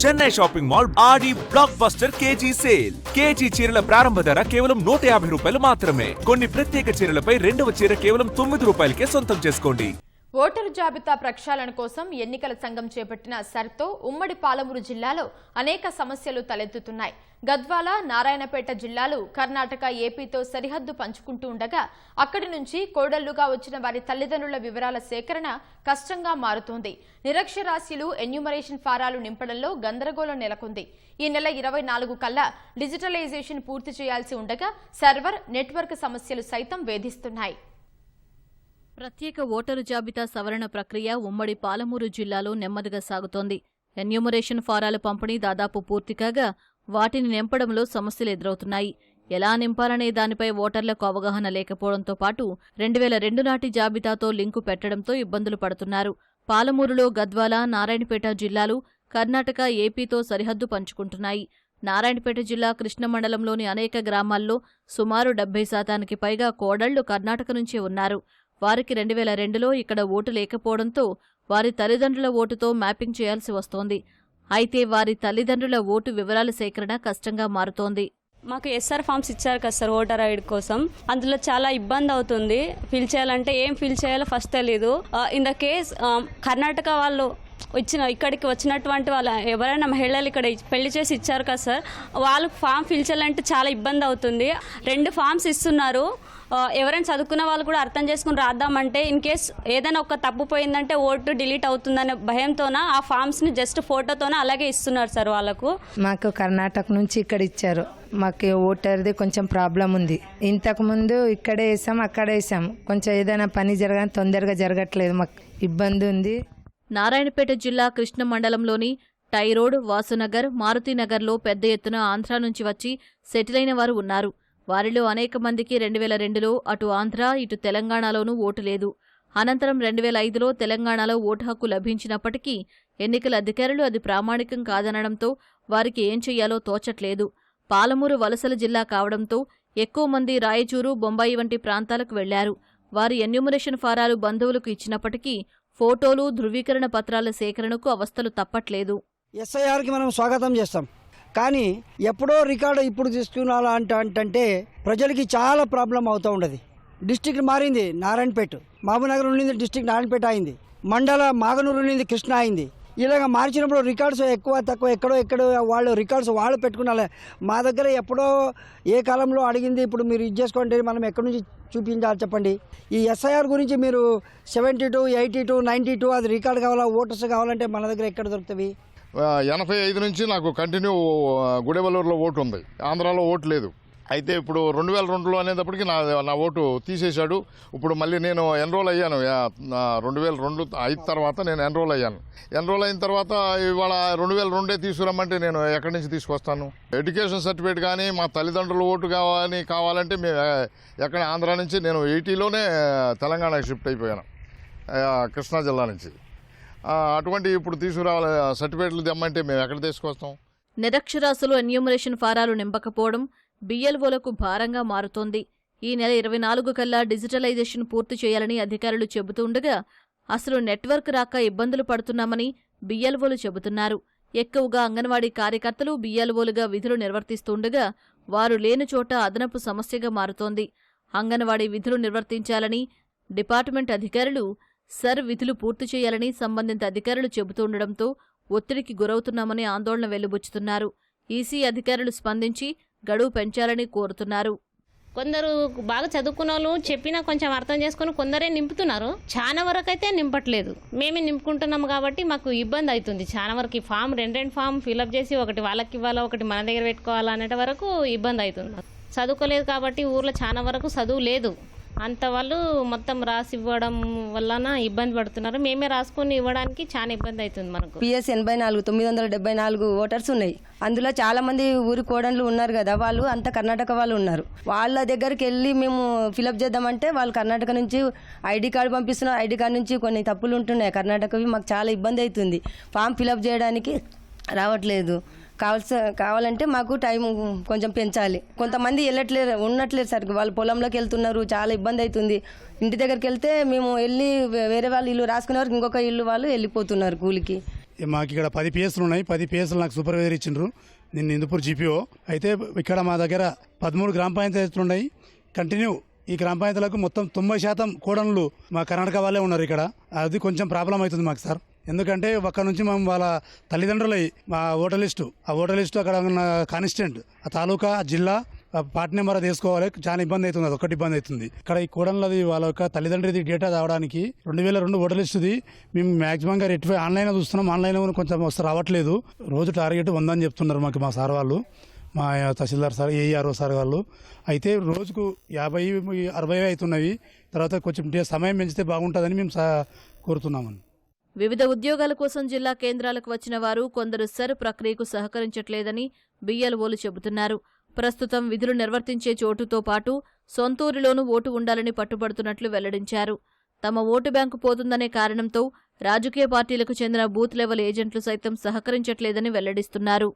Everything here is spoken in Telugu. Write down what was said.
Chennai shopping mall Aadi blockbuster KG sale. KG చీరల ప్రారంభ ధర కేవలం 150 రూపాయలు మాత్రమే. కొన్ని ప్రత్యేక చీరలపై రెండవ చీర కేవలం 9 రూపాయలకే సొంతం చేసుకోండి. ఓటరు జాబితా ప్రక్షాళన కోసం ఎన్నికల సంఘం చేపట్టిన సర్తో ఉమ్మడి పాలమూరు జిల్లాలో అనేక సమస్యలు తలెత్తుతున్నాయి. గద్వాల, నారాయణపేట జిల్లాలు కర్ణాటక, ఏపీతో సరిహద్దు పంచుకుంటూ ఉండగా అక్కడి నుంచి కోడళ్లుగా వచ్చిన వారి తల్లిదండ్రుల వివరాల సేకరణ కష్టంగా మారుతోంది. నిరక్షరాస్యులు ఎన్యూమరేషన్ ఫారాలు నింపడంలో గందరగోళం నెలకొంది. ఈ నెల 24 కల్లా డిజిటలైజేషన్ పూర్తి చేయాల్సి ఉండగా సర్వర్, నెట్వర్క్ సమస్యలు సైతం వేధిస్తున్నాయి. ప్రత్యేక ఓటరు జాబితా సవరణ ప్రక్రియ ఉమ్మడి పాలమూరు జిల్లాలో నెమ్మదిగా సాగుతోంది. ఎన్యూమరేషన్ ఫారాల పంపిణీ దాదాపు పూర్తి కాగా వాటిని నింపడంలో సమస్యలు ఎదురవుతున్నాయి. ఎలా నింపాలనే దానిపై ఓటర్లకు అవగాహన లేకపోవడంతో పాటు 2002 నాటి జాబితాతో లింకు పెట్టడంతో ఇబ్బందులు పడుతున్నారు. పాలమూరులో గద్వాల, నారాయణపేట జిల్లాలు కర్ణాటక, ఏపీతో సరిహద్దు పంచుకుంటున్నాయి. నారాయణపేట జిల్లా కృష్ణ మండలంలోని అనేక గ్రామాల్లో సుమారు 70% పైగా కోడళ్లు కర్ణాటక నుంచే ఉన్నారు. వారికి 2002లో ఇక్కడ ఓటు లేకపోవడంతో వారి తల్లిదండ్రుల ఓటుతో మ్యాపింగ్ చేయాల్సి వస్తోంది. అయితే వారి తల్లిదండ్రుల ఓటు వివరాల సేకరణ కష్టంగా మారుతోంది. మాకు ఎస్ఆర్ ఫామ్స్ ఇచ్చారు కదా సార్, ఓటర్ ఐడి కోసం. అందులో చాలా ఇబ్బంది అవుతుంది. ఫిల్ చేయాలంటే ఏం ఫిల్ చేయాలో ఫస్ట్ తెలీదు. ఇన్ ద కేస్ కర్ణాటక వాళ్ళు ఇక్కడికి వచ్చినటువంటి వాళ్ళ ఎవరైనా మహిళలు ఇక్కడ పెళ్లి చేసి ఇచ్చారు కదా సార్, వాళ్ళు ఫామ్ ఫిల్ చేయాలంటే చాలా ఇబ్బంది అవుతుంది. 2 ఫామ్స్ ఇస్తున్నారు. ఎవరైనా చదువుకున్న వాళ్ళు కూడా అర్థం చేసుకుని రాద్దామంటే ఇన్ కేస్ ఏదైనా ఒక తప్పు పోయిందంటే ఓటు డిలీట్ అవుతుందనే భయంతోన ఆ ఫామ్స్ని జస్ట్ ఫోటోతోన అలాగే ఇస్తున్నారు సార్ వాళ్ళకు. మాకు కర్ణాటక నుంచి ఇక్కడ ఇచ్చారు. మాకు ఓటర్ది కొంచెం ప్రాబ్లం ఉంది. ఇంతకుముందు ఇక్కడే వేసాం, అక్కడే వేసాం. కొంచెం ఏదైనా పని జరగాలని తొందరగా జరగట్లేదు, మాకు ఇబ్బంది ఉంది. నారాయణపేట జిల్లా కృష్ణ మండలంలోని టైరోడ్, వాసునగర్, మారుతినగర్లో పెద్ద ఎత్తున ఆంధ్ర నుంచి వచ్చి సెటిల్ అయిన వారు ఉన్నారు. వారిలో అనేక మందికి 2002లో అటు ఆంధ్ర, ఇటు తెలంగాణలోనూ ఓటు లేదు. అనంతరం 2005లో తెలంగాణలో ఓటు హక్కు లభించినప్పటికీ ఎన్నికల అధికారులు అది ప్రామాణికం కాదనడంతో వారికి ఏం చెయ్యాలో తోచట్లేదు. పాలమూరు వలసల జిల్లా కావడంతో ఎక్కువ మంది రాయచూరు, బొంబాయి వంటి ప్రాంతాలకు వెళ్లారు. వారి ఎన్యూమరేషన్ ఫారాలు బంధువులకు ఇచ్చినప్పటికీ ఫోటోలు, ధృవీకరణ పత్రాల సేకరణకు అవస్థలు తప్పట్లేదు. ఎస్ఐఆర్కి మనం స్వాగతం చేస్తాం, కానీ ఎప్పుడో రికార్డు ఇప్పుడు తీసుకున్నాలా అంటే ప్రజలకి చాలా ప్రాబ్లం అవుతూ ఉండదు. డిస్టిక్ మారింది, నారాయణపేట, మహబూబ్నగర్ ఉండింది డిస్టిక్ నారాయణపేట అయింది, మండల మాగనూరు ఉండింది కృష్ణ అయింది. ఇలాగ మార్చినప్పుడు రికార్డ్స్ ఎక్కువ తక్కువ ఎక్కడో వాళ్ళు రికార్డ్స్ వాళ్ళు పెట్టుకున్నాలే. మా దగ్గర ఎప్పుడో ఏ కాలంలో అడిగింది ఇప్పుడు మీరు ఇది చేసుకోండి, మనం ఎక్కడి నుంచి చూపించాలి చెప్పండి. ఈ ఎస్ఐఆర్ గురించి మీరు 72, 82, 92 అది రికార్డ్ కావాలా, ఓటర్స్ కావాలంటే మన దగ్గర ఎక్కడ దొరుకుతాయి? 85 నుంచి నాకు కంటిన్యూ గుడెబల్లూరులో ఓటు ఉంది, ఆంధ్రాలో ఓటు లేదు. అయితే ఇప్పుడు 2002లో అనేటప్పటికి నా ఓటు తీసేశాడు. ఇప్పుడు మళ్ళీ నేను ఎన్రోల్ అయ్యాను. 2002 అయిన తర్వాత నేను ఎన్రోల్ అయ్యాను. ఎన్రోల్ అయిన తర్వాత ఇవాళ 2002 తీసుకురమ్మంటే నేను ఎక్కడి నుంచి తీసుకొస్తాను? ఎడ్యుకేషన్ సర్టిఫికేట్ కానీ మా తల్లిదండ్రుల ఓటు కావాలంటే మేము ఎక్కడ ఆంధ్రా నుంచి నేను 80లోనే తెలంగాణకి షిఫ్ట్ అయిపోయాను, కృష్ణా జిల్లా నుంచి. అటువంటి ఇప్పుడు తీసుకురావాలి సర్టిఫికేట్లు తెమ్మంటే మేము ఎక్కడ తీసుకొస్తాం? నిరక్షరాస్యులు ఎన్యూమరేషన్ ఫారాలు నింపకపోవడం బిఎల్ఓలకు భారంగా మారుతోంది. ఈ నెల 24 కల్లా డిజిటలైజేషన్ పూర్తి చేయాలని అధికారులు చెబుతుండగా అసలు నెట్వర్క్ రాక ఇబ్బందులు పడుతున్నామని బిఎల్ఓలు చెబుతున్నారు. ఎక్కువగా అంగన్వాడీ కార్యకర్తలు బిఎల్ఓలుగా విధులు నిర్వర్తిస్తుండగా వారు లేని చోట అదనపు సమస్యగా మారుతోంది. అంగన్వాడీ విధులు నిర్వర్తించాలని డిపార్ట్మెంట్ అధికారులు, సర్ విధులు పూర్తి చేయాలని సంబంధిత అధికారులు చెబుతుండటంతో ఒత్తిడికి గురవుతున్నామని ఆందోళన వెలుబుచ్చుతున్నారు. ఈసీ అధికారులు స్పందించి గడువు పెంచాలని కోరుతున్నారు. కొందరు బాగా చదువుకున్న వాళ్ళు చెప్పినా కొంచెం అర్థం చేసుకుని కొందరే నింపుతున్నారు. చాలా వరకు అయితే నింపట్లేదు. మేమే నింపుకుంటున్నాము కాబట్టి మాకు ఇబ్బంది అవుతుంది. చాలా వరకు ఈ ఫామ్ 2 ఫామ్ ఫిల్అప్ చేసి ఒకటి వాళ్ళకి ఇవ్వాలా, ఒకటి మన దగ్గర పెట్టుకోవాలా అనేటి వరకు ఇబ్బంది అవుతుంది. చదువుకోలేదు కాబట్టి ఊర్లో చాలా వరకు చదువు లేదు. అంత వాళ్ళు మొత్తం రాసి ఇవ్వడం వలన ఇబ్బంది పడుతున్నారు. మేమే రాసుకొని ఇవ్వడానికి చాలా ఇబ్బంది అవుతుంది మనకు. PS 84 974 ఓటర్స్ ఉన్నాయి. అందులో చాలా మంది ఊరి కోడన్లు ఉన్నారు కదా, వాళ్ళు అంతా కర్ణాటక వాళ్ళు ఉన్నారు. వాళ్ళ దగ్గరికి వెళ్ళి మేము ఫిలప్ చేద్దామంటే వాళ్ళు కర్ణాటక నుంచి ఐడి కార్డు పంపిస్తున్నారు. ఐడి కార్డు నుంచి కొన్ని తప్పులు ఉంటున్నాయి కర్ణాటకవి. మాకు చాలా ఇబ్బంది అవుతుంది. ఫామ్ ఫిలప్ చేయడానికి రావట్లేదు. కావాలంటే మాకు టైం కొంచెం పెంచాలి. కొంతమంది ఉండట్లేదు సార్, వాళ్ళు పొలంలోకి వెళ్తున్నారు. చాలా ఇబ్బంది అవుతుంది. ఇంటి దగ్గరికి వెళ్తే మేము వెళ్ళి వేరే వాళ్ళు ఇల్లు రాసుకునే వరకు ఇంకొక ఇల్లు వాళ్ళు వెళ్ళిపోతున్నారు కూలికి. మాకు ఇక్కడ 10 పిఎస్లు ఉన్నాయి. 10 పిఎస్లు నాకు సూపర్వైజర్ ఇచ్చిండ్రు. నేను ఇందుపూర్ జీపీఓ. అయితే ఇక్కడ మా దగ్గర 13 గ్రామ పంచాయతీలు ఉన్నాయి. కంటిన్యూ ఈ గ్రామ పంచాయతీలకు మొత్తం 90% కోడన్లు మా కర్ణాటక వాళ్ళే ఉన్నారు ఇక్కడ. అది కొంచెం ప్రాబ్లం అవుతుంది మాకు సార్. ఎందుకంటే ఒక్క నుంచి మేము వాళ్ళ తల్లిదండ్రులై మా ఓటర్ లిస్టు అక్కడ ఉన్న కాన్స్టిట్యూంట్, ఆ తాలూకా, ఆ జిల్లా, పార్టీ నెంబర్ తీసుకోవాలి. చాలా ఇబ్బంది అవుతుంది. అదొకటి ఇబ్బంది అవుతుంది. ఇక్కడ ఈ కోడన్లది వాళ్ళ యొక్క తల్లిదండ్రులది డేటా రావడానికి 2002 ఓటర్ లిస్టుది మేము మ్యాక్సిమంగా రెట్టిఫై ఆన్లైన్లో చూస్తున్నాం. ఆన్లైన్లో కొంచెం రావట్లేదు. రోజు టార్గెట్ 100 అని చెప్తున్నారు మాకు మా సార్ వాళ్ళు, మా తహసీల్దార్ సార్, ఏఈఆర్ఓ సార్ వాళ్ళు. అయితే రోజుకు 50-60 అవుతున్నవి. తర్వాత కొంచెం సమయం పెంచితే బాగుంటుందని మేము కోరుతున్నామని. వివిధ ఉద్యోగాల కోసం జిల్లా కేంద్రాలకు వచ్చిన వారు కొందరు సర్ ప్రక్రియకు సహకరించట్లేదని బిఎల్ఓలు చెబుతున్నారు. ప్రస్తుతం విధులు నిర్వర్తించే చోటుతో పాటు సొంతూరులోనూ ఓటు ఉండాలని పట్టుబడుతున్నట్లు వెల్లడించారు. తమ ఓటు బ్యాంకు పోతుందనే కారణంతో రాజకీయ పార్టీలకు చెందిన బూత్ లెవెల్ ఏజెంట్లు సైతం సహకరించట్లేదని వెల్లడిస్తున్నారు.